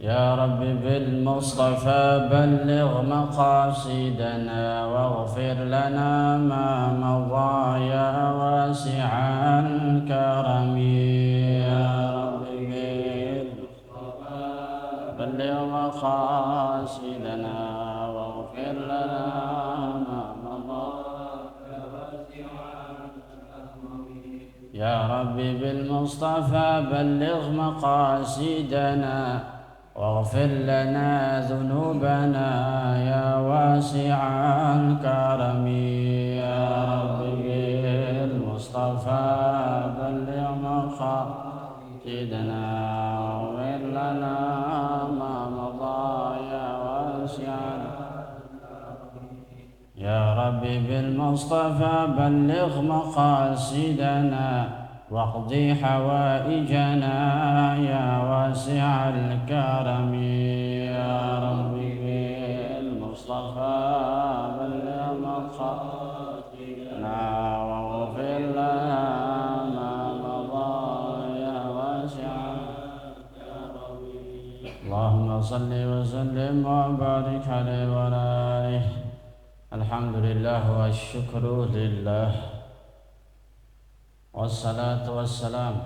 يا رب بالمصطفى بلغ مقاصدنا واغفر لنا ما مضى يا واسع الكرم يا رب بالمصطفى بلغ مقاصدنا واغفر لنا ما مضى يا واسع الكرم يا رب بالمصطفى بلغ مقاصدنا واغفر لنا ذنوبنا يا واسع الكرم يا رب بالمصطفى بلغ مقاصدنا واغفر لنا ما مضى يا واسع يا رب بالمصطفى بلغ مقاصدنا واقضي حوائجنا يا واسع الكرم يا رب بالمصطفى بلغ مقاصدنا واغفر لنا ما مضى يا واسع الكرم اللهم صل وسلم وبارك عليه وعلى آله الحمد لله والشكر لله والصلاة والسلام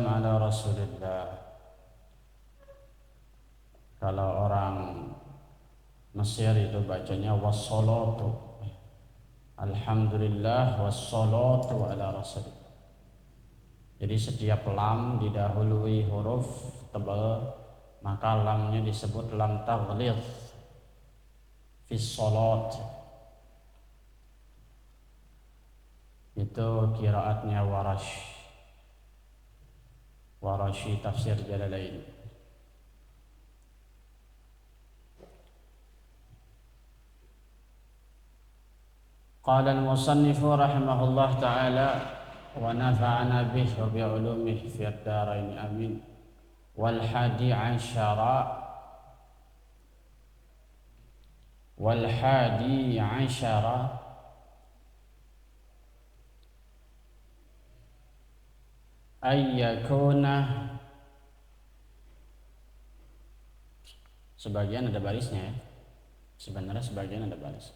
ala Rasulillah. Kalau orang Mesir itu bacanya wassalatu, alhamdulillah wassalatu ala Rasulillah. Jadi setiap lam didahului huruf tebal, maka lamnya disebut lam taghlidh fi shalat. Itu qiraatnya Warashi tafsir Jalalain. Qala al-musannif rahimahullah ta'ala wa nafa'ana bihi wa bi'ulumihi fi ad-darain amin. Wal hadi ashara ayyakuna, sebagian ada barisnya ya, sebenarnya sebagian ada baris.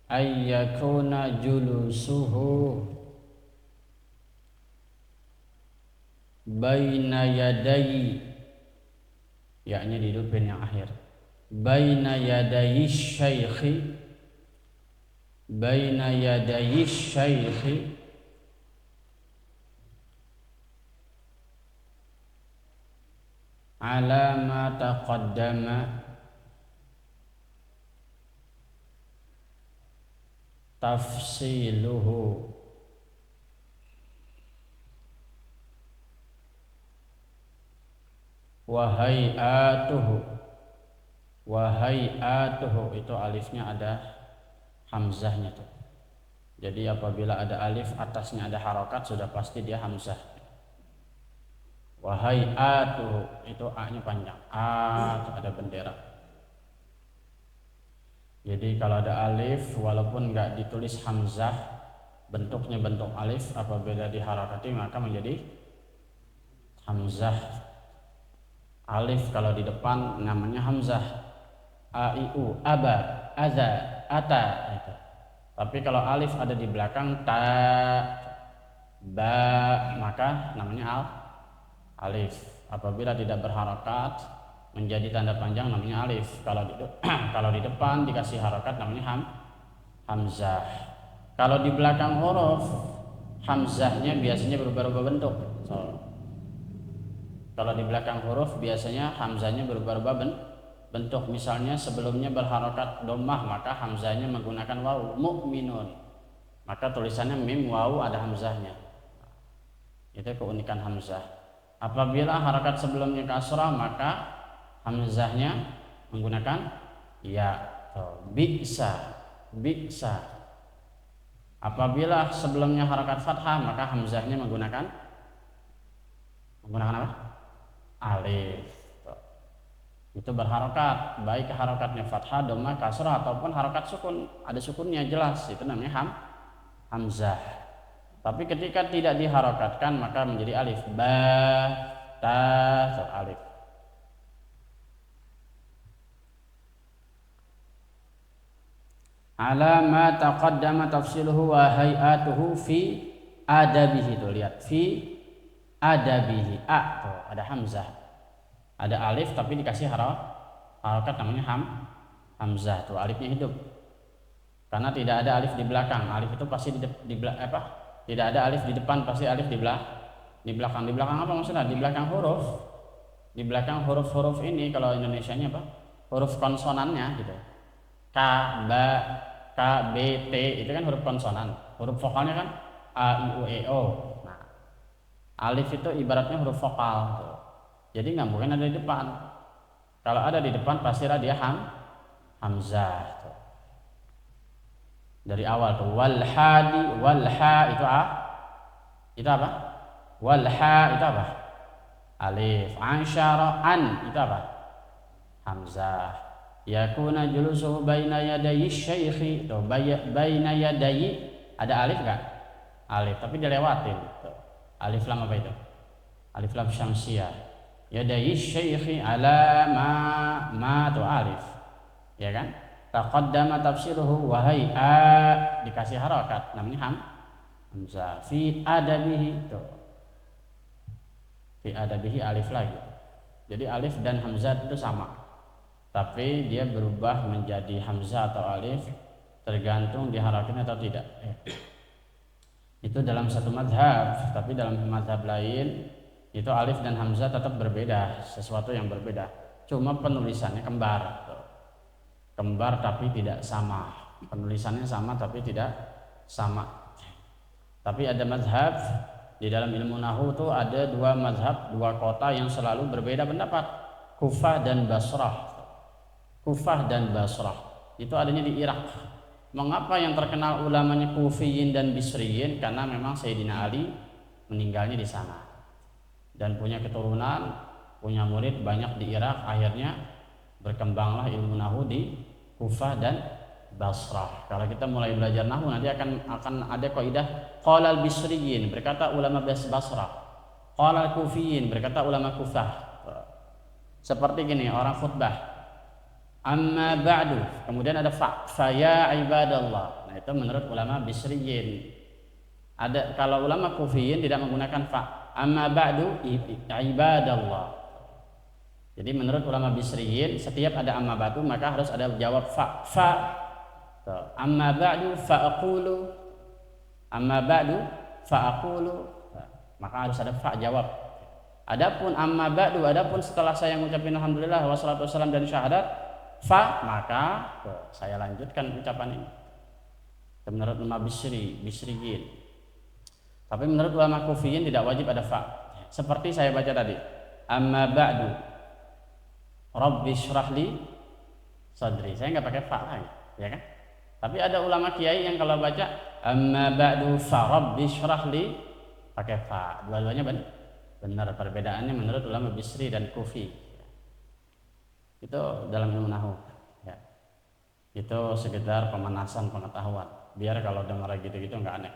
Ayyakuna julusuhu baina yadayi, yaknya dihidupin yang akhir, baina yadayi syaikhi, baina yadayi syaikhi ala ma taqaddama tafsiluhu wa hay'atuhu, itu alifnya ada hamzahnya tuh. Jadi apabila ada alif atasnya ada harokat sudah pasti dia hamzah. Wa hay'atuhu, itu a-nya panjang, ada bendera. Jadi kalau ada alif walaupun enggak ditulis hamzah, bentuknya bentuk alif, apabila diharakati maka menjadi hamzah. Alif kalau di depan namanya hamzah, a i u, aba, aza, ata itu. Tapi kalau alif ada di belakang ta, ba, maka namanya alif. Apabila tidak berharakat menjadi tanda panjang namanya alif. Kalau di depan dikasih harakat namanya hamzah. Kalau di belakang huruf hamzahnya biasanya berubah-ubah bentuk. Kalau di belakang huruf biasanya hamzahnya berubah-ubah bentuk. Misalnya sebelumnya berharakat dhammah maka hamzahnya menggunakan wawu, mu'minun. Maka tulisannya mim wawu ada hamzahnya. Itu keunikan hamzah. Apabila harakat sebelumnya kasrah maka hamzahnya menggunakan ya, bi'sa. Apabila sebelumnya harakat fathah maka hamzahnya menggunakan apa? Alif. Itu berharakat, baik harakatnya fathah, dhammah, kasrah ataupun harakat sukun. Ada sukunnya jelas, itu namanya hamzah. Tapi ketika tidak diharokatkan maka menjadi alif. Ba, ta, alif. Ala ma taqaddama tafsiluhu wa hay'atuhu fi adabihi. Tuh lihat, fi adabihi. A tuh ada hamzah. Ada alif tapi dikasih harokat namanya hamzah. Tuh alifnya hidup. Karena tidak ada alif di belakang. Alif itu pasti tidak ada alif di depan, pasti alif di belakang. Di belakang apa maksudnya? Di belakang huruf. Di belakang huruf-huruf ini kalau Indonesianya apa? Huruf konsonannya gitu. K, ba, K, B, T itu kan huruf konsonan. Huruf vokalnya kan A, I, U, E, O. Nah, alif itu ibaratnya huruf vokal tuh. Jadi nggak mungkin ada di depan. Kalau ada di depan pasti dia hamzah tuh. Dari awal tuh wal hadi, wal ha itu itu apa? Wal ha itu apa? Alif. Ansyara, an itu apa? Hamzah. Yakuna julusuhu baina yadayi syaikhi. Tuh baina yadayi ada alif enggak? Alif tapi dilewatin tuh. Alif lam apa itu? Alif lam syamsiyah. Yadayi syaikhi ala ma tuh alif. Ya kan? Taqaddama tafsiruhu wa hay'a dikasih harakat namanya hamzah. Fi adabihi tuh. Fi adabihi alif lagi. Jadi alif dan hamzah itu sama. Tapi dia berubah menjadi hamzah atau alif tergantung diharokatkan atau tidak. Itu dalam satu mazhab, tapi dalam mazhab lain itu alif dan hamzah tetap berbeda, sesuatu yang berbeda. Cuma penulisannya kembar. Kembar tapi tidak sama. Penulisannya sama tapi tidak sama. Tapi ada mazhab di dalam ilmu nahwu itu ada dua mazhab, dua kota yang selalu berbeda pendapat. Kufah dan Basrah. Kufah dan Basrah itu adanya di Irak. Mengapa yang terkenal ulamanya Kufiyin dan Bisriyin? Karena memang Sayyidina Ali meninggalnya di sana dan punya keturunan, punya murid banyak di Irak. Akhirnya berkembanglah ilmu nahwu di Kufah dan Basrah. Kalau kita mulai belajar nahwu nanti akan ada kaidah qala al-Bisriyin berkata ulama Basrah, qala al-Kufiyin berkata ulama Kufah. Seperti gini orang khutbah, amma ba'du, kemudian ada fa ya ibadallah. Nah itu menurut ulama Bisriyin. Ada kalau ulama Kufiyin tidak menggunakan fa, amma ba'du ibadallah. Jadi menurut ulama Bisriyin setiap ada amma ba'du maka harus ada jawab fa. Amma ba'du fa aqulu, amma ba'du fa aqulu, maka harus ada fa jawab. Adapun amma ba'du, adapun setelah saya mengucapkan alhamdulillah wassalatu wassalam dan syahadat fa, maka saya lanjutkan ucapan ini. Itu menurut ulama Bisriyin. Tapi menurut ulama Kufiyin tidak wajib ada fa. Seperti saya baca tadi, amma ba'du rabbi syrahli sadri, saya nggak pakai fa lagi, ya kan? Tapi ada ulama kiai yang kalau baca amma ba'du fa rabbi syrahli pakai fa. Dua-duanya benar. Perbedaannya menurut ulama Bisri dan Kufi. Itu dalam ilmu nahwu ya. Itu sekedar pemanasan pengetahuan biar kalau dengar gitu-gitu nggak aneh.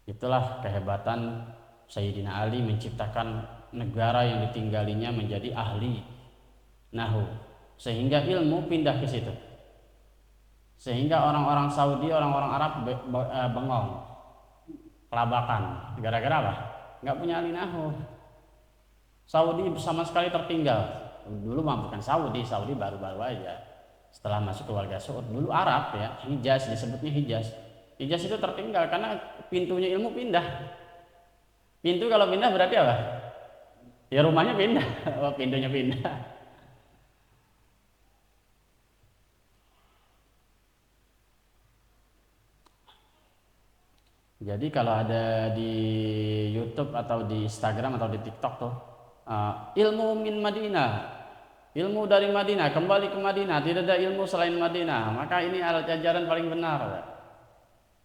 Itulah kehebatan Sayyidina Ali menciptakan negara yang ditinggalinya menjadi ahli nahwu sehingga ilmu pindah ke situ, sehingga orang-orang Saudi, orang-orang Arab bengong, kelabakan gara-gara apa? Nggak punya ahli nahwu. Saudi sama sekali tertinggal. Dulu mah bukan Saudi baru-baru aja setelah masuk keluarga Saud. Dulu Arab ya, Hijaz disebutnya Hijaz. Hijaz itu tertinggal karena pintunya ilmu pindah. Pintu kalau pindah berarti apa? Ya rumahnya pindah, pintunya pindah. Jadi kalau ada di YouTube atau di Instagram atau di TikTok tuh ilmu min Madinah, ilmu dari Madinah, kembali ke Madinah, tidak ada ilmu selain Madinah, maka ini alat ajaran paling benar.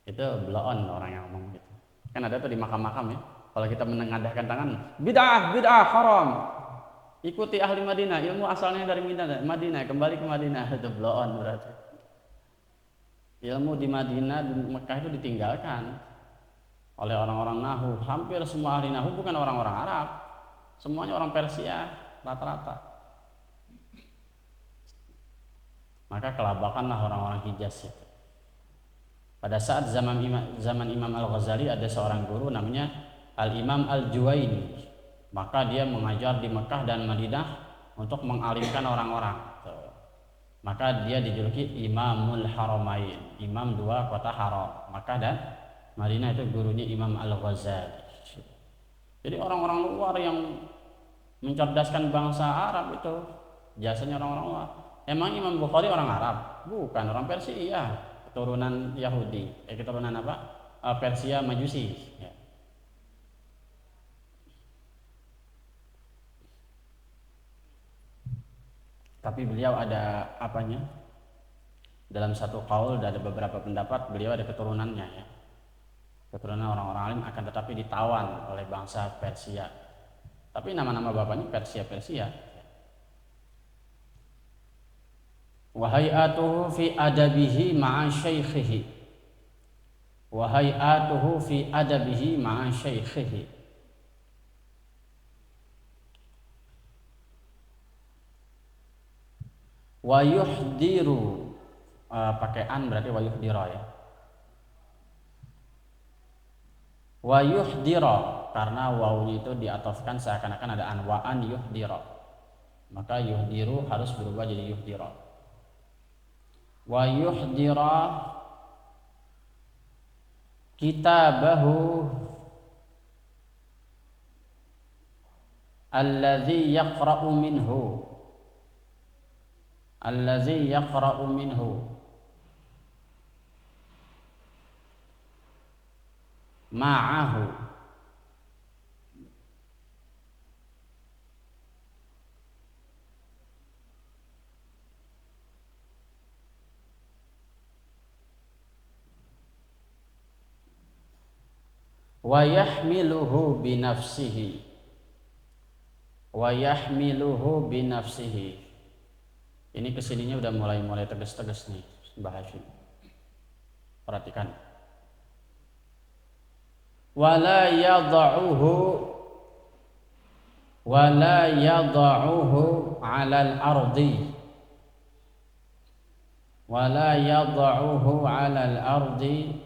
Itu bloon orang yang ngomong gitu. Kan ada tuh di makam-makam ya, kalau kita menengadahkan tangan, bid'ah haram, ikuti ahli Madinah, ilmu asalnya dari Madinah, kembali ke Madinah. Itu bloon berarti. Ilmu di Madinah, di Mekah itu ditinggalkan. oleh orang-orang Nahu. Hampir semua ahli Nahu bukan orang-orang Arab, semuanya orang Persia rata-rata. Maka kelabakanlah orang-orang Hijaz itu. Pada saat zaman Imam Al-Ghazali ada seorang guru namanya Al-Imam Al-Juwaini. Maka dia mengajar di Mekah dan Madinah untuk mengalimkan orang-orang. Maka dia dijuluki Imamul Haramain, imam dua kota haram, Makkah dan Madinah. Itu gurunya Imam Al-Ghazali. Jadi orang-orang luar yang mencerdaskan bangsa Arab itu jasanya orang-orang luar. Emang Imam Bukhari orang Arab? Bukan, orang Persia, keturunan Yahudi, keturunan apa? Persia Majusi. Ya. Tapi beliau ada apanya? Dalam satu qaul ada beberapa pendapat beliau ada keturunannya ya. Keturunan orang-orang alim, akan tetapi ditawan oleh bangsa Persia. Tapi nama-nama bapaknya Persia. Wa hay'atuhu fi adabihi ma'a syaikhihi. Wa hay'atuhu fi adabihi ma'a syaikhihi. Wa yuhdiru, pakai an berarti wa yuhdira ya. Wa yuhdira, karena wawunya itu diatofkan seakan-akan ada an, wa an yuhdira. Maka yuhdiru harus berubah jadi yuhdira. Wa yuhdira kitabahu alladzi yaqra'u minhu. Allazi yaqra'u minhu ma'ahu. Wa yahmiluhu binafsihi. Wa yahmiluhu binafsihi. Ini kesininya udah mulai tegas-tegas nih bahasa. Perhatikan. Wala yada'uhu 'alal ardi. Wala yada'uhu 'alal ardi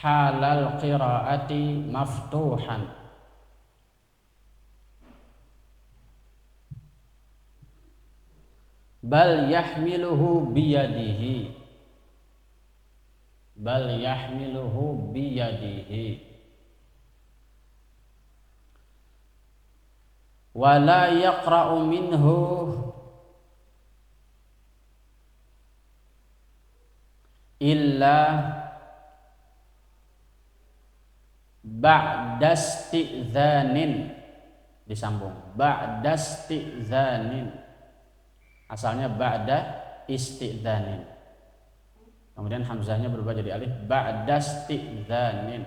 halal qiraati maftuhan. Bal yahmiluhu biyadihi. Bal yahmiluhu biyadihi. Wa la yaqra'u minhu illa ba'da isti'dzanin. Disambung ba'da isti'dzanin. Asalnya ba'da isti'dzanin. Kemudian hamzahnya berubah jadi alif, ba'da isti'dzanin.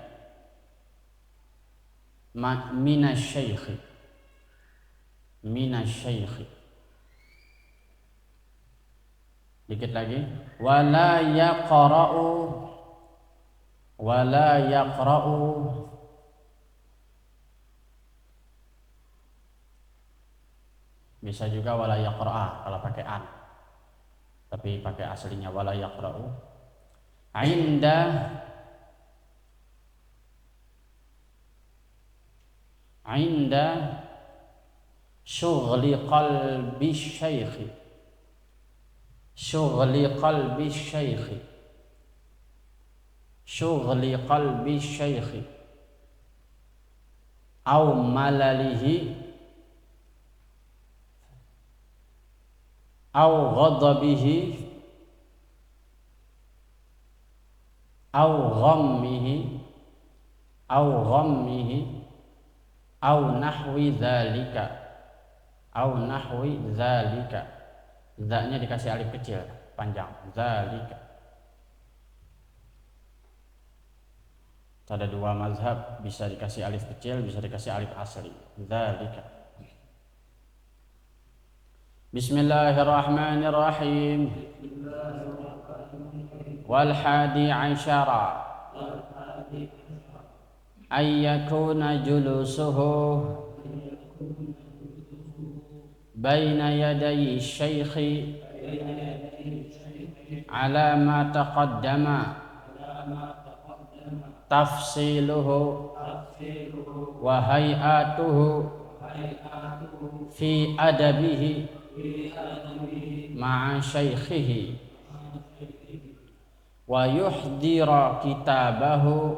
Minasyaikhi. Minasyaikhi. Dikit lagi. Wala yaqra'u bisa juga wala yaqra'a kalau pakai an, tapi pakai aslinya wala yaqra'u. Inda syughli qalbi syaikhi. Syughli qalbi syaikhi. Syughli qalbi syaikhi. Au malalihi au ghadabihi au ghammihi au nahwi dzalika. Za-nya dikasih alif kecil panjang, dzalika. Ada dua mazhab, bisa dikasih alif kecil, bisa dikasih alif asli, dzalika. Bismillahirrahmanirrahim. wal hadi asyara ay yakuna julusuhu baina yaday syaikhi ala ma taqaddama tafsiluhu wa hay'atuhu fi adabihi ma'a syaikhihi wa yuhdira kitabahu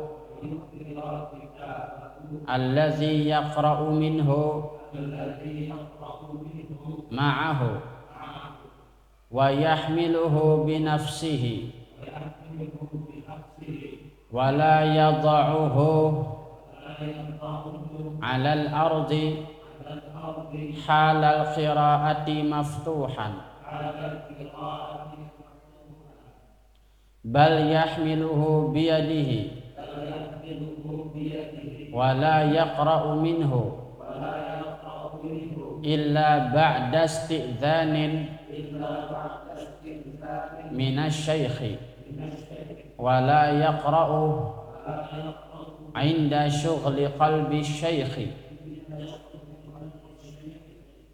allazi yaqra'u minhu ma'ahu wa yahmiluhu binafsihi wa la yada'uhu 'alal ardi halal qira'ati maftuhan bal yahmiluhu biyadihi wa la yaqra'u minhu illa ba'da isti'dhanin minasy syaikhi wa la yaqra'u 'inda syughli qalbi syaikhi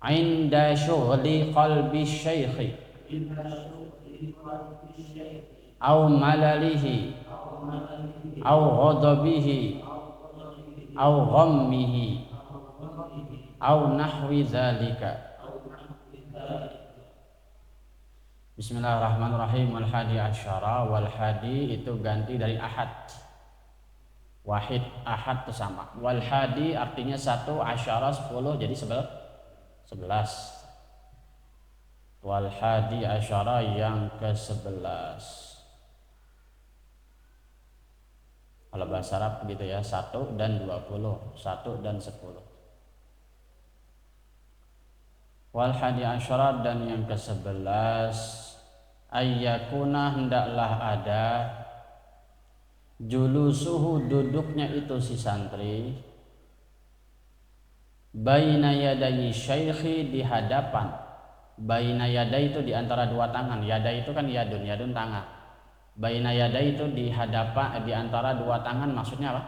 'inda syughli qalbi syaikhi aw malalihi aw ghadabihi aw ghammihi aw nahwi dzalika. Bismillahirrahmanirrahim. Wal hadi asyara, wal hadi itu ganti dari ahad. Wahid, ahad itu sama. Wal hadi artinya 1, asyara 10, jadi 11. Wal hadi asyara yang ke-11. Kalau bahasa Arab begitu ya, 1 dan 20, 1 dan 10. Wal hadi asyara dan yang ke-11 ayyakuna hendaklah ada julusuhu duduknya itu si santri baina yadayi syaikhi di hadapan. Baina yadai itu di antara dua tangan. Yada itu kan yadun tangan. Baina yadai itu di hadapan, di antara dua tangan, maksudnya apa?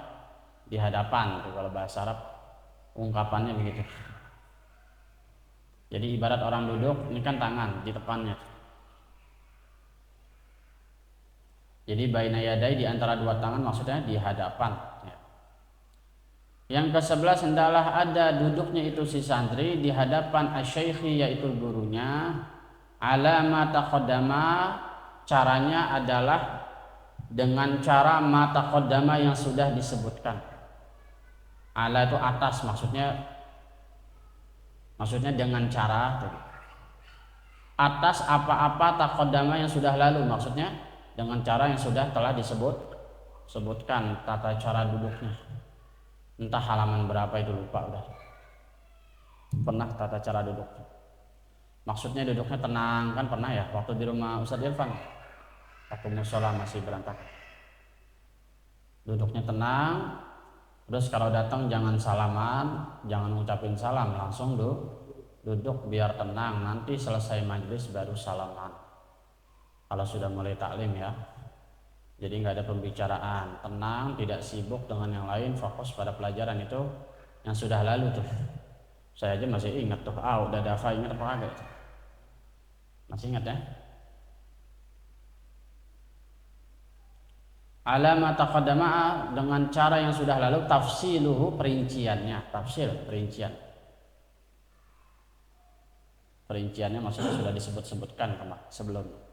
Di hadapan itu kalau bahasa Arab ungkapannya begitu. Jadi ibarat orang duduk, ini kan tangan di depannya. Jadi baina yadai di antara dua tangan maksudnya di hadapan. Yang ke-11 hendaklah ada duduknya itu si santri di hadapan asy-syaikhi yaitu gurunya. Ala ma taqaddama, caranya adalah dengan cara ma taqaddama yang sudah disebutkan. Ala itu atas, maksudnya dengan cara atas apa-apa taqaddama yang sudah lalu, maksudnya dengan cara yang sudah telah disebutkan tata cara duduknya. Entah halaman berapa itu lupa udah. Pernah tata cara duduk. Maksudnya duduknya tenang, kan pernah ya waktu di rumah Ustadz Irfan. Waktu musola masih berantakan. Duduknya tenang. Terus kalau datang jangan salaman, jangan ngucapin salam, langsung duduk biar tenang. Nanti selesai majelis baru salaman. Kalau sudah mulai taklim ya. Jadi nggak ada pembicaraan, tenang, tidak sibuk dengan yang lain, fokus pada pelajaran itu yang sudah lalu tuh. Saya aja masih ingat tuh, udah dafa ingat apa kagak? Masih ingat ya? Alama taqaddama dengan cara yang sudah lalu, tafsiluhu perinciannya, tafsil perincian. Perinciannya maksudnya sudah disebut-sebutkan sebelumnya.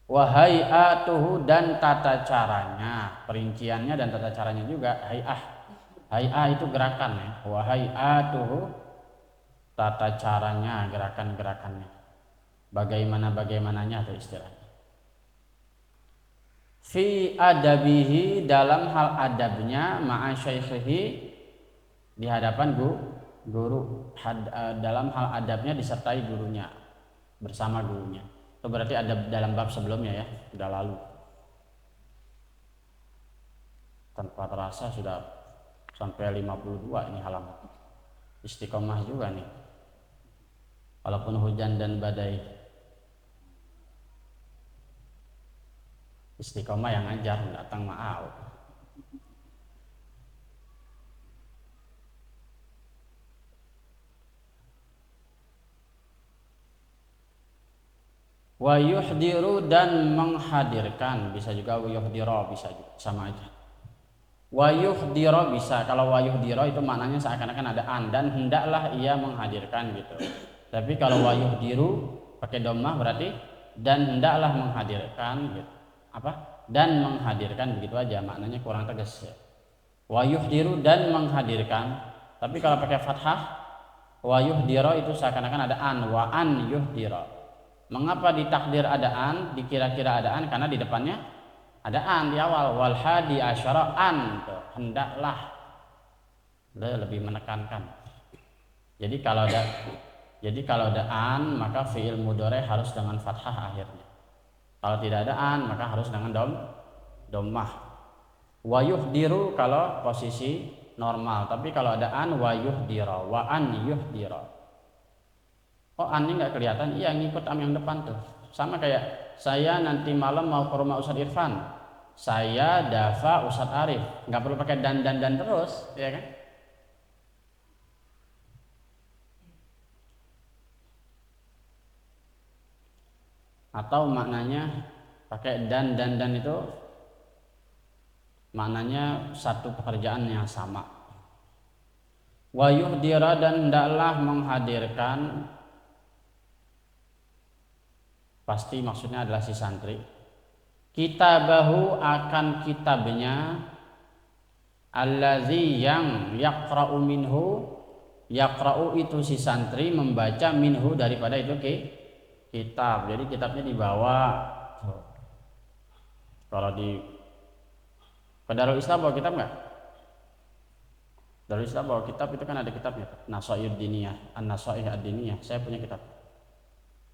Wa hay'atuhu dan tata caranya, perinciannya dan tata caranya juga. Hay'ah itu gerakan ya. Wa hay'atuhu tata caranya, gerakan-gerakannya. Bagaimananya itu istilahnya. Fi adabihi dalam hal adabnya ma'a syaikhihi di hadapan guru, dalam hal adabnya disertai gurunya, bersama gurunya. Itu berarti ada dalam bab sebelumnya ya, sudah lalu. Tanpa terasa sudah sampai 52 ini halaman. Istiqomah juga nih. Walaupun hujan dan badai. Istiqomah yang ngajar, datang mau. Wa yuhdiru dan menghadirkan, bisa juga wa yuhdira, bisa juga, sama aja. Wa yuhdira bisa, kalau wa yuhdira itu maknanya seakan-akan ada an, dan hendaklah ia menghadirkan gitu. Tapi kalau wa yuhdiru pakai dhammah berarti dan hendaklah menghadirkan gitu. Apa? Dan menghadirkan, begitu aja, maknanya kurang tegas ya. Wa yuhdiru dan menghadirkan. Tapi kalau pakai fathah wa yuhdira itu seakan-akan ada an, wa an yuhdira. Mengapa ditakdir adaan, dikira-kira adaan? Karena di depannya adaan di awal. Wal hadi asyara an, hendaklah, lebih menekankan. Jadi kalau ada an, maka fiil mudhari harus dengan fathah akhirnya. Kalau tidak ada an, maka harus dengan dhammah. Wa yuhdiru kalau posisi normal, tapi kalau ada an wa yuhdira, wa an yuhdira. Oh, annya nggak kelihatan, iya ngikut am yang depan tuh. Sama kayak saya nanti malam mau ke rumah Ustadz Irfan, saya Dafa Ustadz Arif, nggak perlu pakai dan terus, ya kan? Atau maknanya pakai dan itu maknanya satu pekerjaan yang sama. Wa yuhdira dan hendaklah menghadirkan, pasti maksudnya adalah si santri. Kitabahu akan kitabnya, allazi yang yaqra'u minhu, yaqra'u itu si santri membaca, minhu daripada itu kitab. Jadi kitabnya dibawa. Kalau di Darul Islam bawa kitab nggak? Darul Islam bawa kitab itu kan ada kitabnya, Nasaihud Diniyah, An-Nasaih Ad-Diniyah. Saya punya kitab.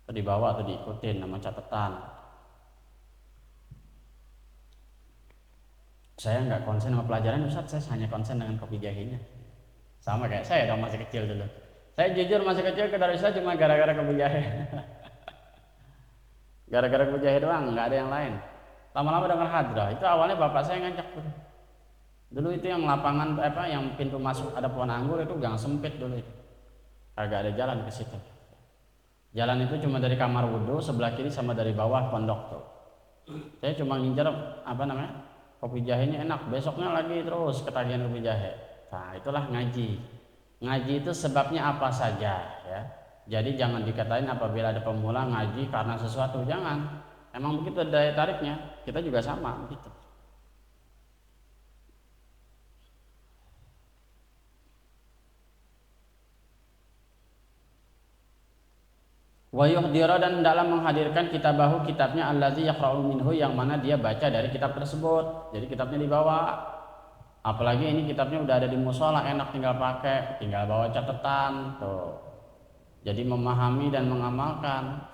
Atau dibawa atau diikutin nama catatan. Saya nggak konsen sama pelajaran Ustaz, saya hanya konsen dengan kopi jahinya. Sama kayak saya dong masih kecil dulu. Saya jujur masih kecil ke Darul Islam cuma gara-gara kopi jahe. Gara-gara kopi jahe doang, nggak ada yang lain. Lama-lama dengar hadrah, itu awalnya bapak saya ngajak. Dulu itu yang lapangan yang pintu masuk ada pohon anggur itu gang sempit dulu itu. Agak ada jalan ke situ. Jalan itu cuma dari kamar wudhu sebelah kiri sama dari bawah pondok tuh. Saya cuma ngincer kopi jahenya enak. Besoknya lagi terus ketagihan kopi jahe. Nah itulah ngaji. Ngaji itu sebabnya apa saja ya. Jadi jangan dikatain apabila ada pemula ngaji karena sesuatu, jangan. Emang begitu daya tariknya. Kita juga sama begitu. Wa yuhdira dan hendaklah menghadirkan kitabahu kitabnya, allazi yaqra'u minhu yang mana dia baca dari kitab tersebut. Jadi kitabnya dibawa. Apalagi ini kitabnya udah ada di musola, enak tinggal pakai, tinggal bawa catatan tuh. Jadi memahami dan mengamalkan.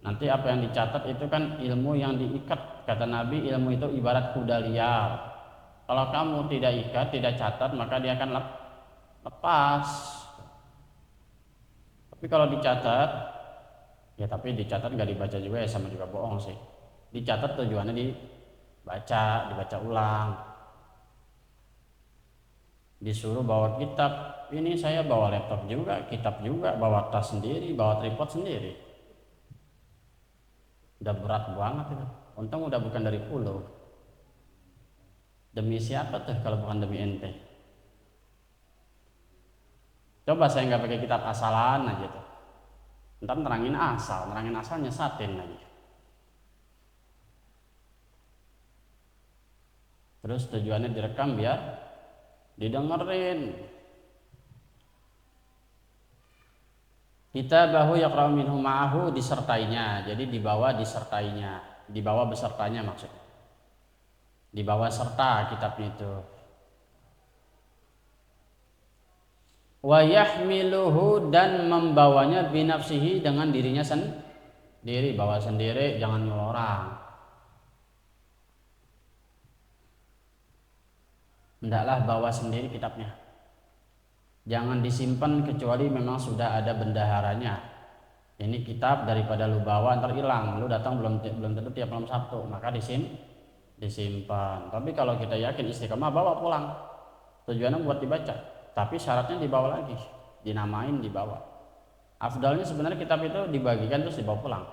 Nanti apa yang dicatat itu kan ilmu yang diikat. Kata Nabi, ilmu itu ibarat kuda liar. Kalau kamu tidak ikat, tidak catat, maka dia akan lepas. Tapi kalau dicatat, ya tapi dicatat nggak dibaca juga ya sama juga bohong sih. Dicatat tujuannya dibaca ulang. Disuruh bawa kitab, ini saya bawa laptop juga, kitab juga, bawa tas sendiri, bawa tripod sendiri. Udah berat banget itu. Untung udah bukan dari Pulau. Demi siapa tuh kalau bukan demi ente? Coba saya nggak pakai kitab asalan aja tuh. Ntar nerangin asal nyesatin lagi. Terus tujuannya direkam biar didengerin. Kitabahu yaqra'u minhu ma'ahu disertainya. Jadi dibawa disertainya, dibawa besertanya maksudnya. Dibawa serta kitabnya itu. Wa yahmiluhu dan membawanya binafsihi dengan dirinya sendiri, bawa sendiri, jangan nyuruh orang. Hendaklah bawa sendiri kitabnya. Jangan disimpan kecuali memang sudah ada bendaharanya. ini kitab daripada lu bawa ntar hilang, lu datang belum tentu tiap malam Sabtu, maka disimpan. Tapi kalau kita yakin istiqomah, bawa pulang, tujuannya buat dibaca, tapi syaratnya dibawa lagi, dinamain, dibawa. Afdalnya sebenarnya kitab itu dibagikan terus dibawa pulang.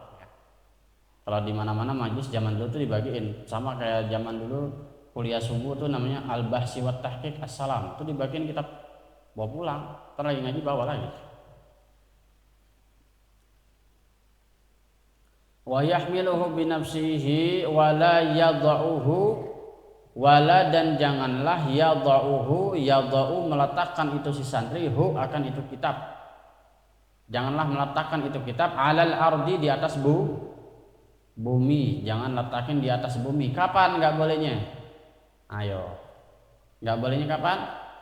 Kalau di mana-mana majlis zaman dulu tuh dibagiin, sama kayak zaman dulu kuliah subuh tuh namanya Al-Bahsi wa Tahqiq As-Salam, itu dibagiin kitab, bawa pulang, ntar lagi ngaji bawa lagi. Wa yahmiluhu binafsihi wala yadha'uhu, wala dan janganlah yadha'uhu, yadha'u meletakkan itu si santri, hu akan itu kitab, janganlah meletakkan itu kitab, alal ardi di atas bumi, jangan letakin di atas bumi. Kapan nggak bolehnya? Ayo, nggak bolehnya kapan?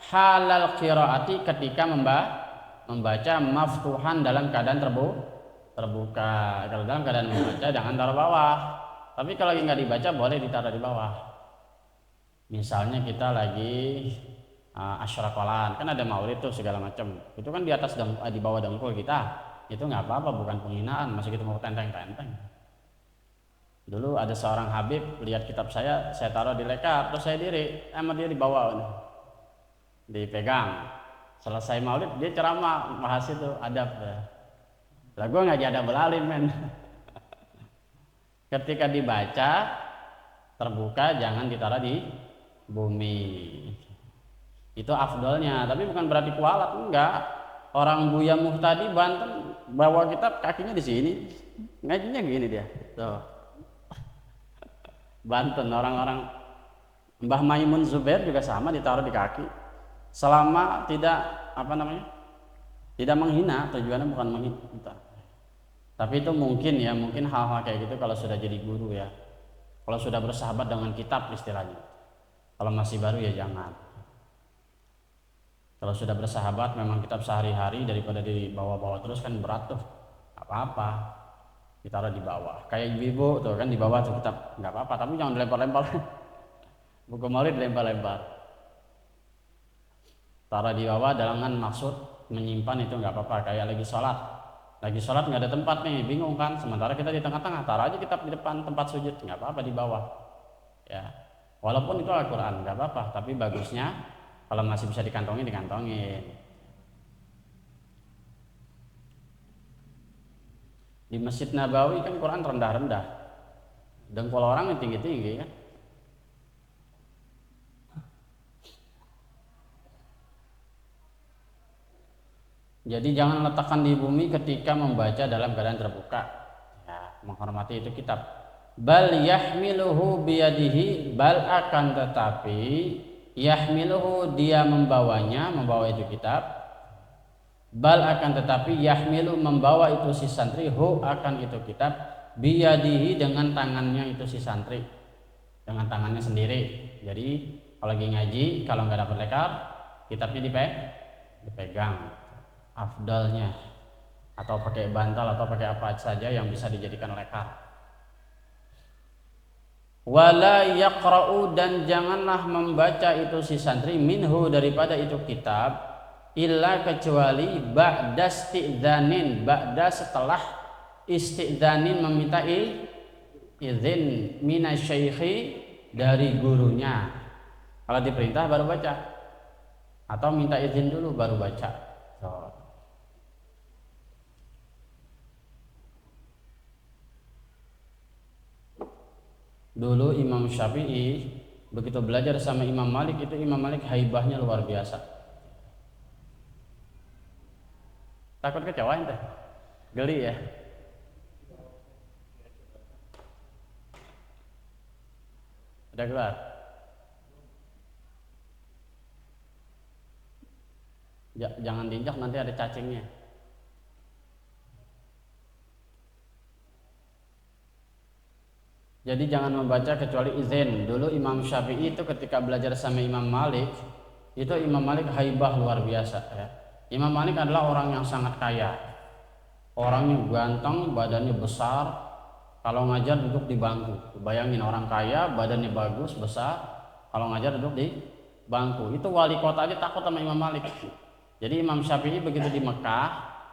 Halal qiraati, ketika membaca maftuhan dalam keadaan terbuka. Kalau dalam keadaan membaca jangan taruh bawah. Tapi kalau lagi nggak dibaca boleh ditaruh di bawah. Misalnya kita lagi asyraqalan, kan ada maulid tuh segala macam. Itu kan di atas di bawah dengkul kita. Itu nggak apa-apa, bukan penghinaan. Masih kita mau tenteng-tenteng. Dulu ada seorang Habib lihat kitab saya taruh di lekar, terus saya diri, sama dia dibawa, dipegang. Selesai maulid dia ceramah bahas itu adab. Lah gue nggak ada belalin men. Ketika dibaca terbuka, jangan ditaruh di bumi. Itu afdolnya, tapi bukan berarti kualat, enggak. Orang Buya Muhtadi Banten bawa kitab kakinya di sini, ngajinya gini dia. Tuh. Banten, orang-orang Mbah Maimun Zubair juga sama, ditaruh di kaki. Selama tidak tidak menghina, tujuannya bukan menghina. Tapi itu mungkin hal-hal kayak gitu kalau sudah jadi guru ya. Kalau sudah bersahabat dengan kitab istilahnya. Kalau masih baru ya jangan. Kalau sudah bersahabat memang kitab sehari-hari, daripada dibawa-bawa terus kan berat tuh. Apa-apa. Ditaruh di bawah, kayak ibu tuh kan di bawah tuh kitab, nggak apa-apa, tapi jangan dilempar-lempar. Buku maulid dilempar-lempar, taruh di bawah dengan maksud menyimpan, itu nggak apa-apa. Kayak lagi sholat nggak ada tempat nih, bingung kan, sementara kita di tengah-tengah, taruh aja kitab di depan tempat sujud, nggak apa-apa di bawah ya, walaupun itu Al-Quran nggak apa-apa, tapi bagusnya kalau masih bisa dikantongin. Di Masjid Nabawi kan Quran rendah-rendah, dengkul orang yang tinggi-tinggi kan. Jadi jangan letakkan di bumi ketika membaca dalam keadaan terbuka ya, menghormati itu kitab. Bal yahmiluhu biyadihi, bal akan tetapi yahmiluhu dia membawa itu kitab. Bal akan tetapi yahmilu membawa itu si santri, hu akan itu kitab, biyadihi dengan tangannya itu si santri, dengan tangannya sendiri. Jadi kalau lagi ngaji, kalau nggak dapat lekar, kitabnya dipegang. Afdalnya, atau pakai bantal atau pakai apa saja yang bisa dijadikan lekar. Wala yaqra'u, dan janganlah membaca itu si santri, minhu daripada itu kitab, illa kecuali ba'da isti'dzanin, ba'da setelah isti'dzanin meminta izin minasyaikhi dari gurunya. Kalau diperintah baru baca, atau minta izin dulu baru baca. Dulu Imam Syafi'i begitu belajar sama Imam Malik, itu Imam Malik haibahnya luar biasa. Takut kecewain teh, geli ya. Udah keluar. Jangan diinjak, nanti ada cacingnya. Jadi jangan membaca kecuali izin. Dulu Imam Syafi'i itu ketika belajar sama Imam Malik, itu Imam Malik haibah luar biasa ya. Imam Malik adalah orang yang sangat kaya, orangnya ganteng, badannya besar. Kalau ngajar duduk di bangku. Bayangin orang kaya, badannya bagus, besar, kalau ngajar duduk di bangku. Itu wali kota aja takut sama Imam Malik. Jadi Imam Syafi'i begitu di Mekah,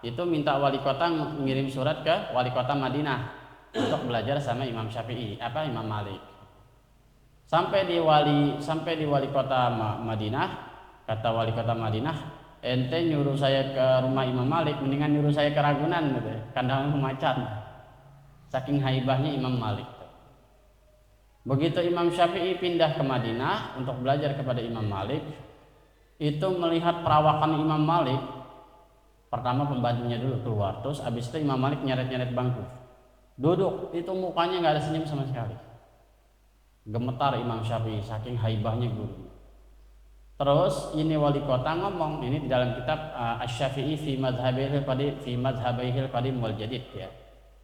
itu minta wali kota ngirim surat ke wali kota Madinah untuk belajar sama Imam Syafi'i, Imam Malik. Sampai di wali kota Madinah, kata wali kota Madinah, ente nyuruh saya ke rumah Imam Malik, mendingan nyuruh saya ke Ragunan gitu, kandang macan. Saking haibahnya Imam Malik. Begitu Imam Syafi'i pindah ke Madinah untuk belajar kepada Imam Malik, itu melihat perawakan Imam Malik, pertama pembantunya dulu keluar, terus abis itu Imam Malik nyeret-nyeret bangku, duduk, itu mukanya nggak ada senyum sama sekali. Gemetar Imam Syafi'i saking haibahnya guru. Terus ini wali kota ngomong, ini di dalam kitab Asy-Syafi'i fi Madhhabihil Qadim wal Jadid ya,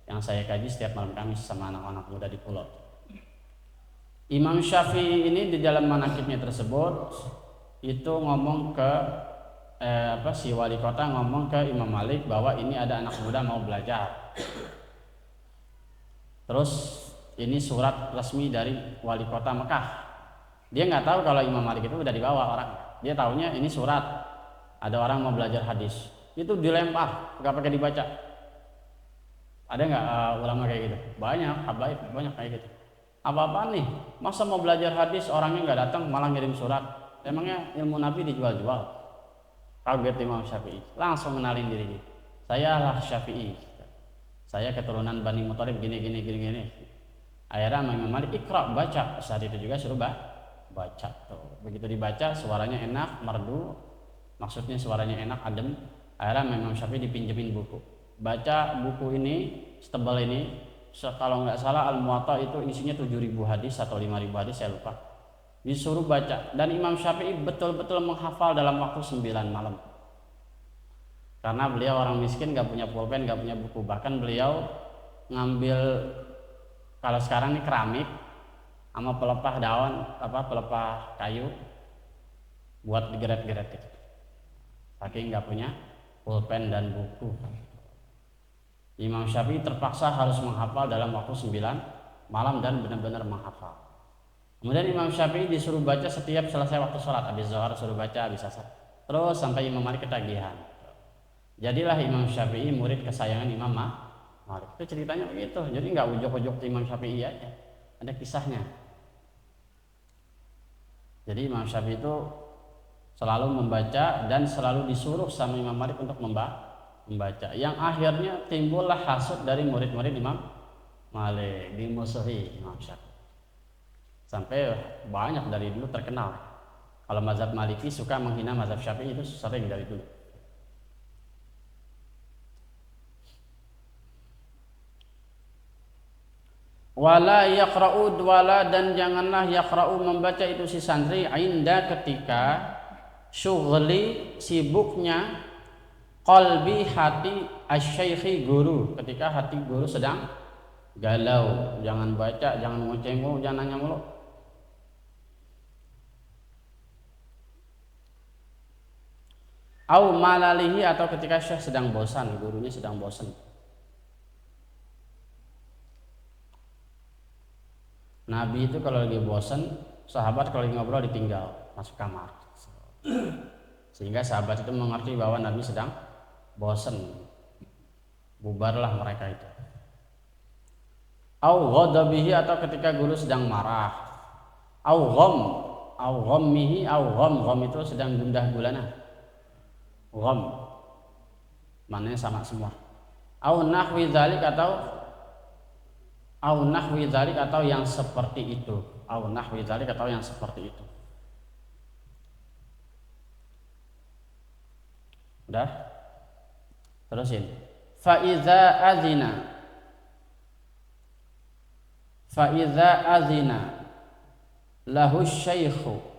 yang saya kaji setiap malam Kamis sama anak-anak muda di pulau. Imam Syafi'i ini di dalam manaqibnya tersebut itu ngomong ke si wali kota ngomong ke Imam Malik bahwa ini ada anak muda mau belajar. Terus ini surat resmi dari wali kota Mekah. Dia nggak tahu kalau Imam Malik itu udah dibawa orang. Dia taunya ini surat ada orang mau belajar hadis. Itu dilempar, nggak pakai dibaca. Ada nggak ulama kayak gitu? Banyak, habaib banyak kayak gitu. Apa-apaan nih? Masa mau belajar hadis orangnya nggak datang malah ngirim surat? Emangnya ilmu Nabi dijual-jual? Kaget Imam Syafi'i, langsung kenalin dirinya. Saya lah Syafi'i. Saya keturunan Bani Muthalib gini. Akhirnya Imam Malik ikra, baca. Saat itu juga suruh baca tuh. Begitu dibaca suaranya enak, merdu. Maksudnya suaranya enak, adem. Akhirnya Imam Syafi'i dipinjemin buku. Baca buku ini, setebal ini. Kalau nggak salah Al-Muwatta itu isinya 7.000 hadis atau 5.000 hadis, saya lupa. Disuruh baca, dan Imam Syafi'i betul-betul menghafal dalam waktu 9 malam. Karena beliau orang miskin, nggak punya pulpen, nggak punya buku. Bahkan beliau ngambil, kalau sekarang ini keramik sama pelepah daun, pelepah kayu buat digeret-geret itu. Saking nggak punya pulpen dan buku, Imam Syafi'i terpaksa harus menghafal dalam waktu 9 malam dan benar-benar menghafal. Kemudian Imam Syafi'i disuruh baca setiap selesai waktu sholat. Habis zuhur suruh baca, habis asar. Terus sampai Imam Malik ketagihan. Jadilah Imam Syafi'i murid kesayangan Imam Malik. Itu ceritanya begitu. Jadi nggak ujuk-ujuk Imam Syafi'i aja. Ada kisahnya. Jadi Imam Syafi'i itu selalu membaca dan selalu disuruh sama Imam Malik untuk membaca. Yang akhirnya timbullah hasud dari murid-murid Imam Malik, dimusuhi Imam Syafi'i. Sampai banyak dari dulu terkenal. Kalau mazhab Maliki suka menghina mazhab Syafi'i itu sering dari dulu. Wala yaqra'u, wala dan janganlah yaqra'u membaca itu si santri inda ketika syughli sibuknya qalbi hati asy-syaikhi guru, ketika hati guru sedang galau. Jangan baca, jangan ngoceh mulu, jangan nanya mulu. Au malalihi, atau ketika syekh sedang bosan, gurunya sedang bosan. Nabi itu kalau lagi bosan, sahabat kalau lagi ngobrol ditinggal, masuk kamar. Sehingga sahabat itu mengerti bahwa Nabi sedang bosan. Bubarlah mereka itu. Au ghadabihi, atau ketika guru sedang marah. Au ghammihi, gham itu sedang gundah gulana. Gham maknanya sama semua. Au nahwi dzalik, atau yang seperti itu. Au nahwi dzalik, atau yang seperti itu. Udah? Terusin. Fa iza azina lahu syaikhu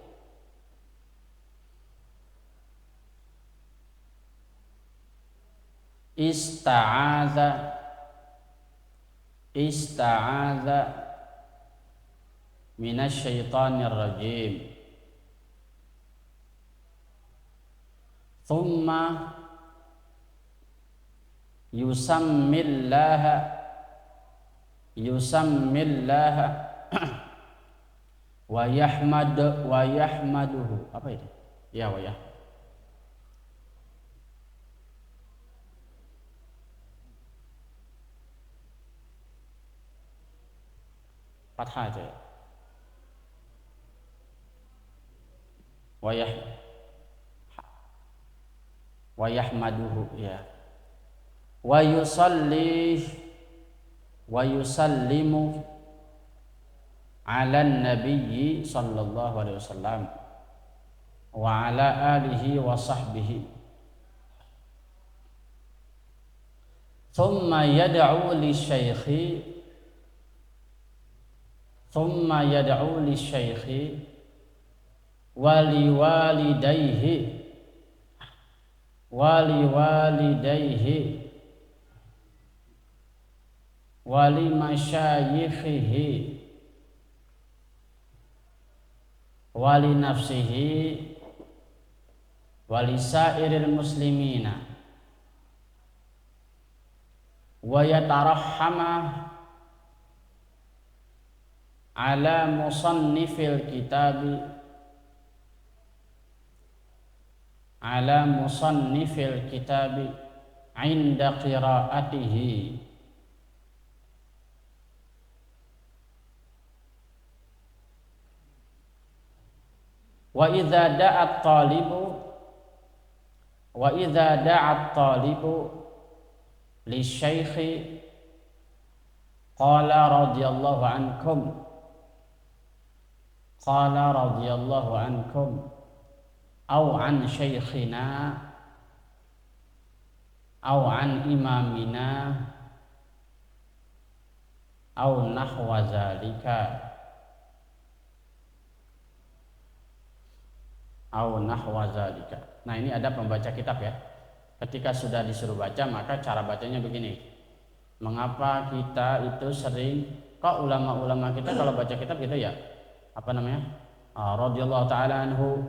ista'adza minasyaitonir rajim. Thumma yusammillaha wa yahmaduhu. Apa itu? Ya, wa yahmaduhu. fathah aja. Wayah wayahmaduhu ya. Wa yusalli wa yusallimu ala nabiyyi sallallahu alaihi wasallam wa ala alihi wa sahbihi. Thumma yad'u li syaikhi wa li walidayhi wa li masyayikhihi wa li nafsihi wa li sairil muslimina wa yatarahhama ala musannifil kitabi inda qiraatihi. Wa idza da'a at-talibu li syaikhi qala radhiyallahu ankum aw an syaikhina aw an imamina aw nahwa zalika. Nah, ini ada pembaca kitab ya. Ketika sudah disuruh baca, maka cara bacanya begini. Mengapa kita itu sering, kok ulama-ulama kita kalau baca kitab gitu ya, apa namanya, radhiyallahu ta'ala anhu,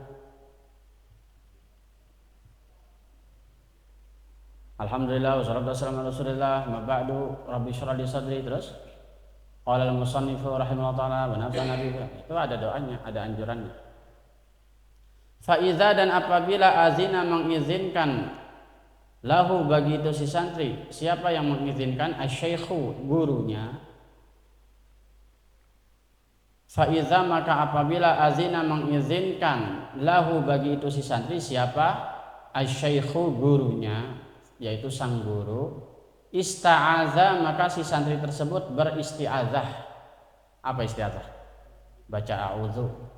alhamdulillah wassalatu wassalamu ala rasulillah, ma ba'du, rabbi shrah li sadri, terus qala al-musannifu rahimahullah ta'ala wa nafa'ana bihi. Itu ada doanya, ada anjurannya. Fa'idha, dan apabila azina mengizinkan lahu bagi itu si santri. Siapa yang mengizinkan? Asy-syaikhu, gurunya. Fa'idha, maka apabila azina mengizinkan lahu bagi itu si santri. Siapa? Asy-syaikhu, gurunya, yaitu sang guru. Ista'adha, maka si santri tersebut beristi'adzah. Apa isti'adzah? Baca a'udzu.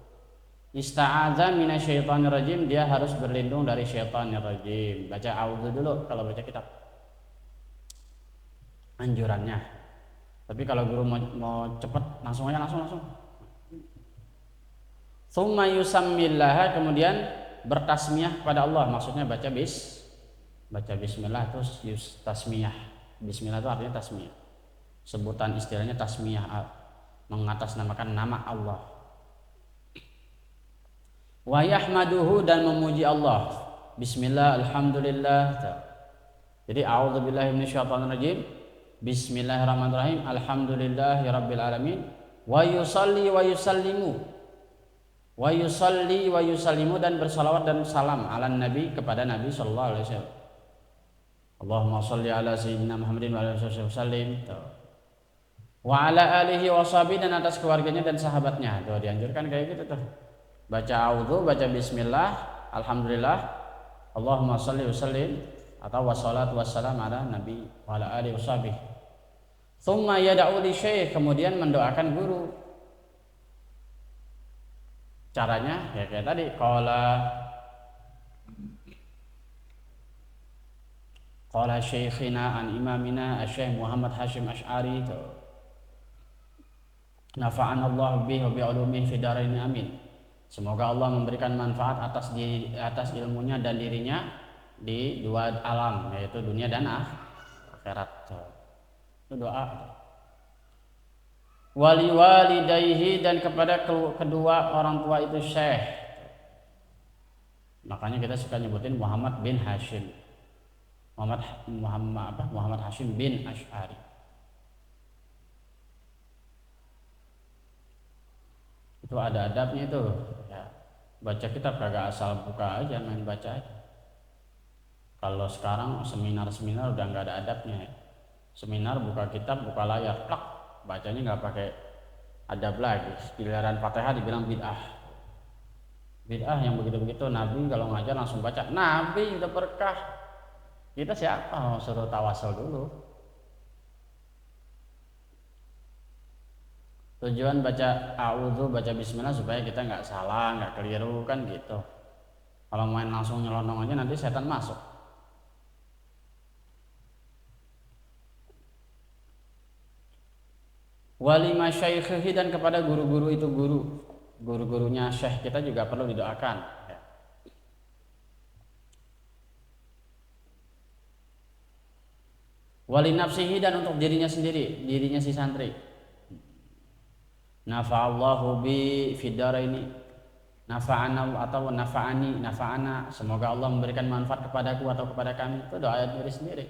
Ista'adza minasyaitonir rajim, dia harus berlindung dari syaitanir rajim. Baca a'udzu dulu kalau baca kitab. Anjurannya. Tapi kalau guru mau cepat langsung aja langsung. Tsumma yusammillaha, kemudian bertasmiyah kepada Allah. Maksudnya baca bismillah terus tasmiyah. Bismillah itu artinya tasmiyah. Sebutan istilahnya tasmiyah, mengatasnamakan nama Allah. Wa yahmaduhu, dan memuji Allah. Bismillah, alhamdulillah. Jadi a'udzubillahi minasyaitonirrajim. Bismillahirrahmanirrahim. Alhamdulillahirabbil alamin. Wa yusalli wa yusallimu, dan bersalawat dan salam ala nabi, kepada Nabi sallallahu alaihi wasallam. Allahumma shalli ala sayyidina Muhammadin wa ala alihi wasallam. Wa ala alihi washabihi, dan atas keluarganya dan sahabatnya. Tuh dianjurkan kayak gitu tuh. Baca a'udzu, baca bismillah, alhamdulillah, Allahumma shalli wa sallim, atau wassalatu wassalam ala nabi wa ala alihi washabihi. Tsumma yad'u li syaikh, kemudian mendoakan guru. Caranya ya kayak tadi, qala syaikhina an imamina Asy-Syaikh Muhammad Hasyim Asy'ari, nafa'ana Allah bihi wa bi ulumihi fid dharain amin. Semoga Allah memberikan manfaat atas ilmunya dan dirinya di dua alam, yaitu dunia dan akhirat. Itu doa. Wali walidayhi, dan kepada kedua orang tua itu syekh. Makanya kita suka nyebutin Muhammad bin Hasyim. Muhammad Hasyim bin Asy'ari. Itu ada adabnya itu ya. Baca kitab kagak asal buka aja, main baca aja. Kalau sekarang seminar-seminar udah nggak ada adabnya ya. Seminar buka kitab, buka layar, plak, bacanya nggak pakai adab lagi. Giliran Fatihah dibilang bid'ah. Bid'ah yang begitu-begitu. Nabi kalau ngajar langsung baca. Nabi udah berkah. Kita siapa? Suruh tawasul dulu. Tujuan baca a'udzu, baca bismillah supaya kita nggak salah, nggak keliru kan gitu. Kalau main langsung nyelonong aja nanti setan masuk. Wali masyaikhihi, dan kepada guru-guru itu guru-gurunya syekh kita juga perlu didoakan. Wali nafsihi, dan untuk dirinya sendiri, dirinya si santri. Nafa'allahu bi fidaraini, nafa'ana atau nafa'ana, semoga Allah memberikan manfaat kepadaku atau kepada kami. Itu doa diri sendiri.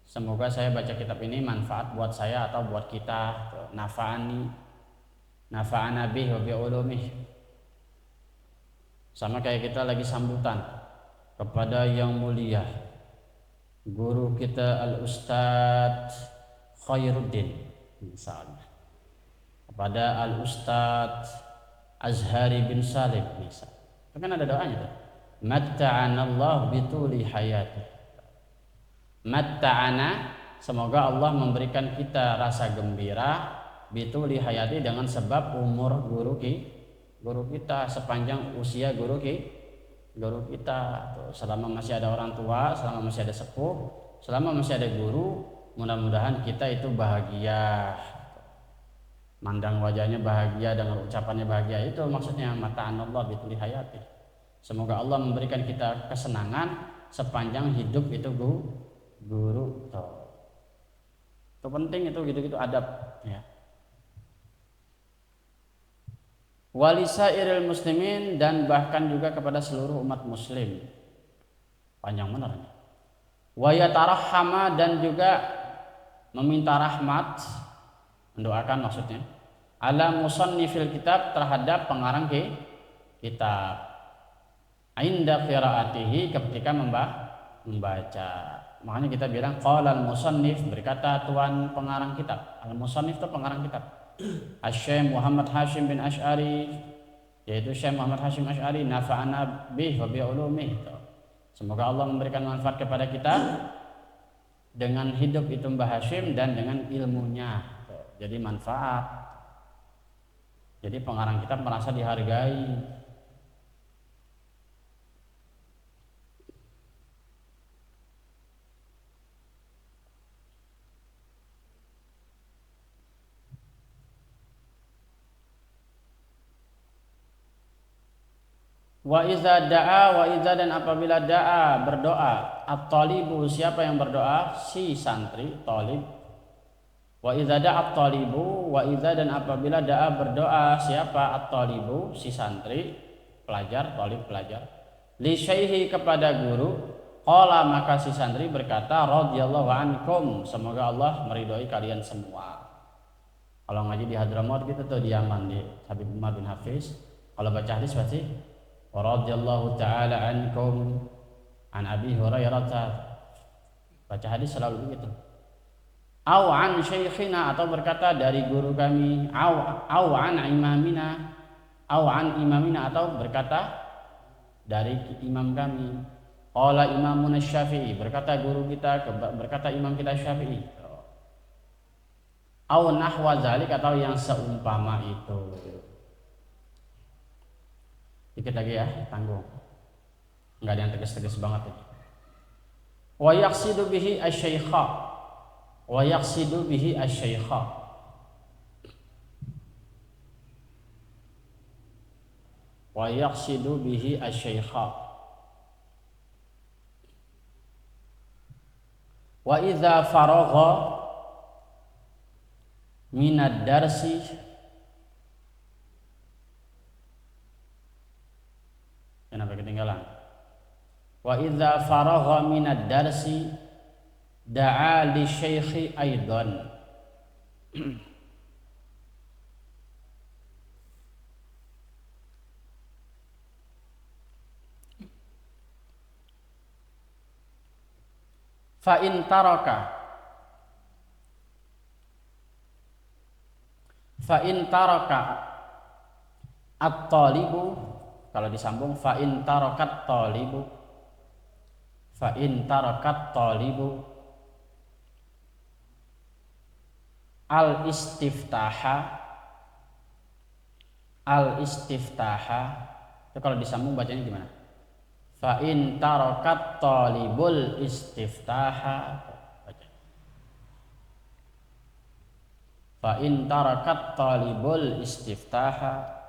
Semoga saya baca kitab ini manfaat buat saya atau buat kita. Nafa'ana bih wa bi ulumih. Sama kayak kita lagi sambutan kepada yang mulia, guru kita Al-Ustadz Khairuddin misalnya, kepada Al-Ustadz Azhari bin Salim misalnya. Itu kan ada doanya tuh. Matta'anallah bituli hayati. Matta'ana, semoga Allah memberikan kita rasa gembira bituli hayati, dengan sebab umur guru kita, sepanjang usia guru kita. Selama masih ada orang tua, selama masih ada sepuh, selama masih ada guru, mudah-mudahan kita itu bahagia. Mandang wajahnya bahagia, dengan ucapannya bahagia, itu maksudnya mata'anallah bituli hayati. Semoga Allah memberikan kita kesenangan sepanjang hidup itu guru. Itu penting, itu gitu-gitu adab ya. Walisairil muslimin, dan bahkan juga kepada seluruh umat muslim. Panjang benar. Wa yatarahhama, dan juga meminta rahmat, mendoakan maksudnya, ala musannifil kitab, terhadap pengarang kitab, inda qiraatihi, ketika membaca. Makanya kita bilang qala al-musannif, berkata tuan pengarang kitab. Al-musannif itu pengarang kitab. Asy-Syaikh Muhammad Hashim bin Asy'ari, yaitu Syekh Muhammad Hashim Asy'ari, nafa'ana bih wa bi ulumih. Semoga Allah memberikan manfaat kepada kita dengan hidup itu Mbah Hashim dan dengan ilmunya. Jadi manfaat. Jadi pengarang kitab merasa dihargai. Wa iza da'a, wa iza, dan apabila da'a, berdoa, at-talibu, siapa yang berdoa? Si santri, talib. Wa iza da'a at-talibu, wa iza, dan apabila da'a, berdoa, siapa? At-talibu, si santri, pelajar, talib, pelajar. Li syaihi, kepada guru. Qala, maka si santri berkata, radhiyallahu ankum, semoga Allah meridhoi kalian semua. Kalau ngaji di Hadramaut gitu tuh, di Yaman, di Habib Umar bin Hafiz, kalau baca hadis pasti radhiyallahu ta'ala ankum an Abi Hurairah. Baca hadis selalu begitu. Au an syaikhina, atau berkata dari guru kami. Au an imamina, au an imamina, atau berkata dari imam kami. Qala imamuna Syafi'i, berkata guru kita, berkata imam kita Syafi'i. Au nahwa zalik, atau yang seumpama itu. Dikit lagi ya, tanggung. Enggak ada yang tegas-tegas banget ini. Wa yaqsidu bihi asy-syaikha. Wa yaqsidu bihi asy-syaikha. Wa yaqsidu bihi asy-syaikha. Wa idza faragha minad darsi, kenapa ketinggalan? Wa idza faragha minad darsi da'a li syaikhi aidan. Fa in taraka Fa in taraka at-talibu, kalau disambung fa in tarakat talibu, fa in tarakat talibu al istiftaha, al istiftaha itu kalau disambung bacanya gimana? Fa in tarakat talibul istiftaha, fa in tarakat talibul istiftaha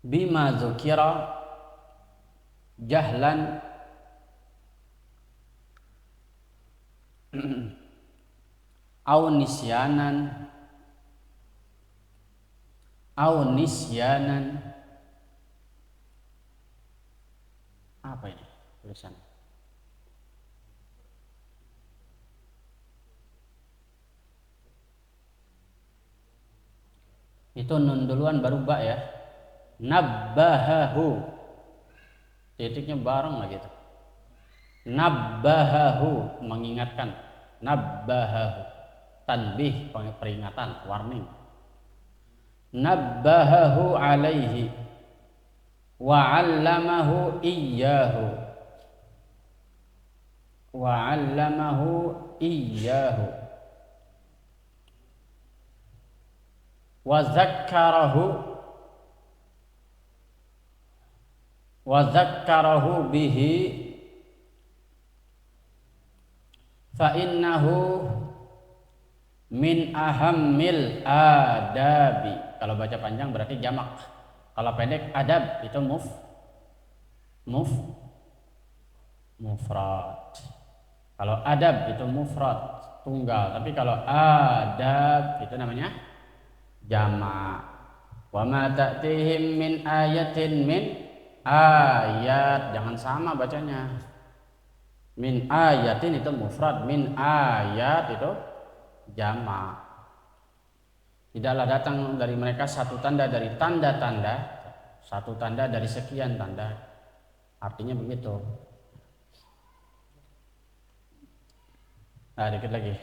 bima dzukira jahlan au nisyanan apa ini tulisan? Itu nun duluan baru ba ya. Nabbahahu, titiknya bareng lah gitu. Nabbahahu, mengingatkan. Nabbahahu, tanbih, peringatan, warning. Nabbahahu alaihi wa 'allamahu iyyahu, wa 'allamahu iyyahu wa zakkarahu bihi fa innahu min ahammil adabi. Kalau baca panjang berarti jamak, kalau pendek adab itu mufrad. Kalau adab itu mufrad tunggal, tapi kalau adab itu namanya jamak. Wa ma ta'tihim min ayatin min ayat, jangan sama bacanya. Min ayatin itu mufrad, min ayat itu jamak. Tidaklah datang dari mereka satu tanda dari tanda-tanda, satu tanda dari sekian tanda. Artinya begitu. Nah, dikit lagi.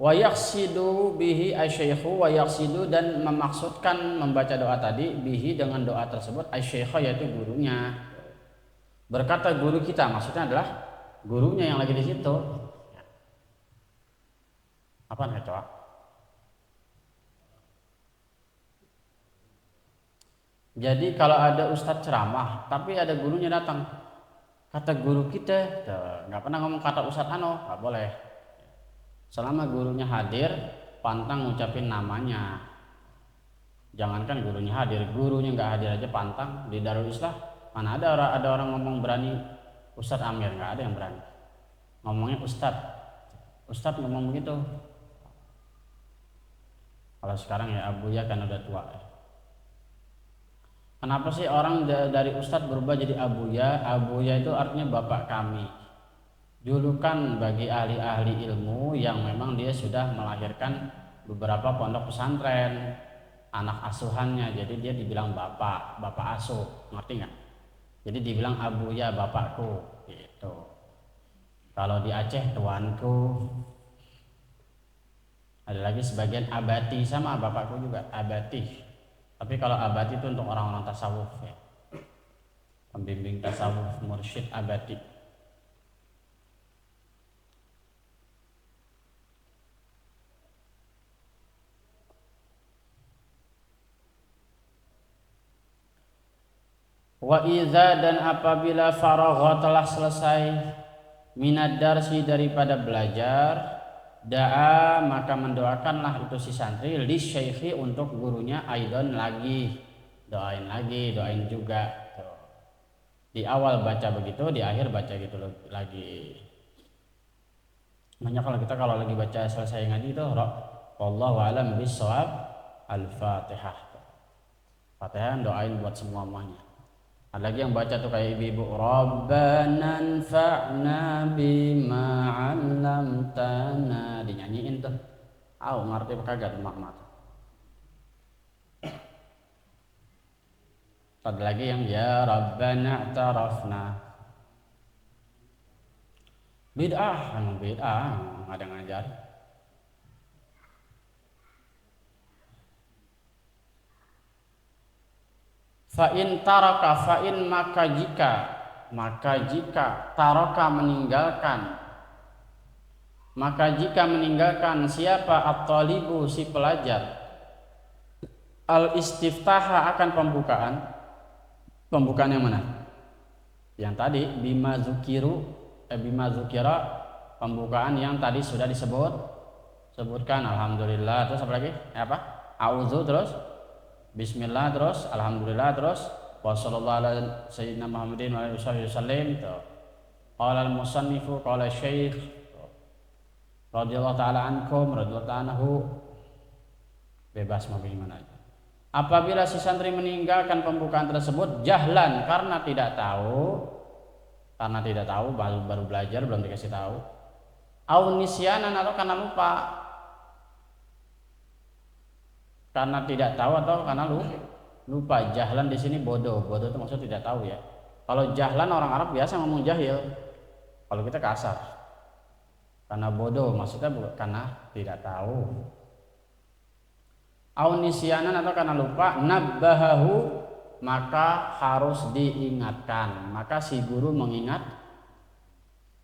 Wa yaqsidu bihi asy-syaikhu, wa yaqsidu, dan memaksudkan membaca doa tadi bihi dengan doa tersebut asy-syaikh yaitu gurunya. Berkata guru kita, maksudnya adalah gurunya yang lagi di situ. Apa nih, Cok? Jadi kalau ada ustadz ceramah tapi ada gurunya datang, kata guru kita, nggak pernah ngomong kata ustadz nggak boleh. Selama gurunya hadir, pantang ngucapin namanya. Jangankan gurunya hadir, gurunya nggak hadir aja pantang. Di Darul Islah mana ada orang ngomong berani Ustadz Amir, nggak ada yang berani. Ngomongnya Ustadz ngomong begitu. Kalau sekarang ya Abuya kan udah tua. Kenapa sih orang dari Ustadz berubah jadi Abuya? Abuya itu artinya bapak kami. Julukan bagi ahli-ahli ilmu yang memang dia sudah melahirkan beberapa pondok pesantren, anak asuhannya, jadi dia dibilang bapak asuh, ngerti nggak? Jadi dibilang Abuya, bapakku, gitu. Kalau di Aceh tuanku. Ada lagi sebagian abati, sama bapakku juga abati. Tapi kalau abati itu untuk orang-orang tasawuf ya, pembimbing tasawuf, mursyid abati. Wa iza, dan apabila faragha telah selesai minad darsi daripada belajar, da'a maka mendoakanlah itu si santri li syaikhi untuk gurunya aidon lagi, doain juga tuh. Di awal baca begitu, di akhir baca gitu lagi. Makanya kalau lagi baca selesai ngaji itu wallahu a'lam bishawab, al-Fatihah. Fatihah doain buat semuanya. Ada lagi yang baca tuh kayak ibu-ibu, Rabbana anfa'na bima 'allamtana, dinyanyiin tuh. Ngerti apa kagak tuh mak-mak. Ada lagi yang ya Rabbana tarafna. Bid'ah, emang bid'ah, nggak ada ngajar. Fa'in taraka fa'in maka jika taraka meninggalkan, maka jika meninggalkan siapa at-talibu si pelajar al-istiftaha akan pembukaan yang mana? Yang tadi bima zukira, pembukaan yang tadi sudah sebutkan alhamdulillah, terus apa lagi? Apa? Auzu, terus bismillah, terus alhamdulillah, terus wassallallahu ala sayyidina Muhammadin wa alihi wasallam. Qala al-musannifu qala syekh radhiyallahu ta'ala ankum radhiyallahu ta'ala anhu, bebas mau gimana aja. Apabila si santri meninggalkan pembukaan tersebut jahlan, karena tidak tahu, baru belajar, belum dikasih tahu, au nisyanan, atau karena lupa. Karena tidak tahu atau karena lupa. Jahlan di sini bodoh itu maksudnya tidak tahu ya. Kalau jahlan orang Arab biasa ngomong jahil, kalau kita kasar. Karena bodoh maksudnya bukan karena tidak tahu. Au nisyanan, atau karena lupa, nabbahahu, maka harus diingatkan. Maka si guru mengingat,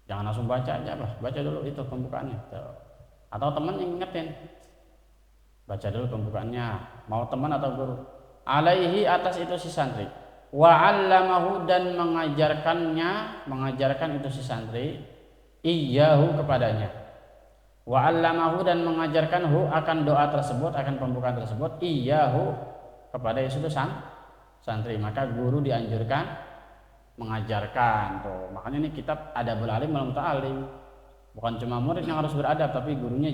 jangan langsung baca aja lah, baca dulu itu pembukaannya. Atau teman yang ingetin, baca dulu pembukaannya, mau teman atau guru. Alaihi, atas itu si santri, wa 'allamahu, dan mengajarkan itu si santri, iyyahu, kepadanya. Wa 'allamahu, dan mengajarkan hu, akan doa tersebut, akan pembukaan tersebut, iyyahu, kepada itu santri. Maka guru dianjurkan mengajarkan tuh. Makanya ini kitab Adabul Alim wal Muta'allim. Bukan cuma murid yang harus beradab, tapi gurunya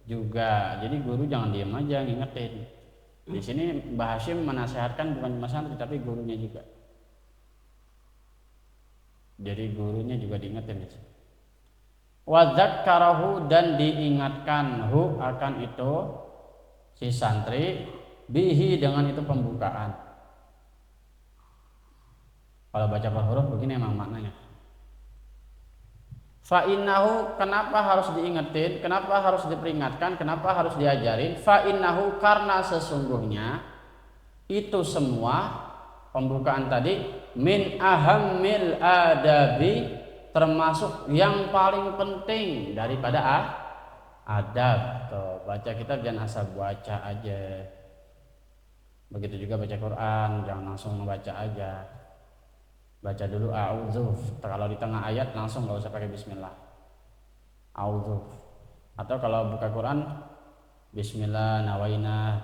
juga. Jadi guru jangan diam aja ngingetin. Di sini Mbah Hashim menasihatkan bukan cuma santri tapi gurunya juga. Jadi gurunya juga diingetin di sini. Wa dzakkarahu, dan diingatkan hu, akan itu si santri, bihi, dengan itu pembukaan. Kalau baca per huruf begini emang maknanya. Fa innahu, kenapa harus diingetin, kenapa harus diperingatkan, kenapa harus diajarin? Fa innahu, karena sesungguhnya itu semua pembukaan tadi min ahammil adabi, termasuk yang paling penting daripada adab. Tuh, baca kitab jangan asal baca aja. Begitu juga baca Quran, jangan langsung membaca aja. Baca dulu a'udzu. Kalau di tengah ayat langsung nggak usah pakai bismillah. A'udzu. Atau kalau buka Quran, bismillah nawaina.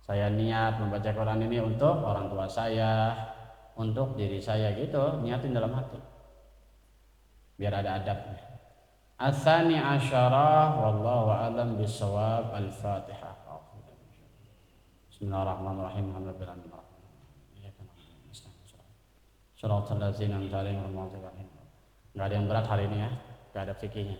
Saya niat membaca Quran ini untuk orang tua saya, untuk diri saya, gitu, niatin dalam hati. Biar ada adabnya. Ats-tsani asyara wallahu a'lam bissawab. Al-Fatihah. Bismillahirrahmanirrahim. Alhamdulillah. Shiratal ladzina an'amta 'alaihim ghairil maghdubi 'alaihim. Enggak ada yang berat hari ini ya, enggak ada fikihnya.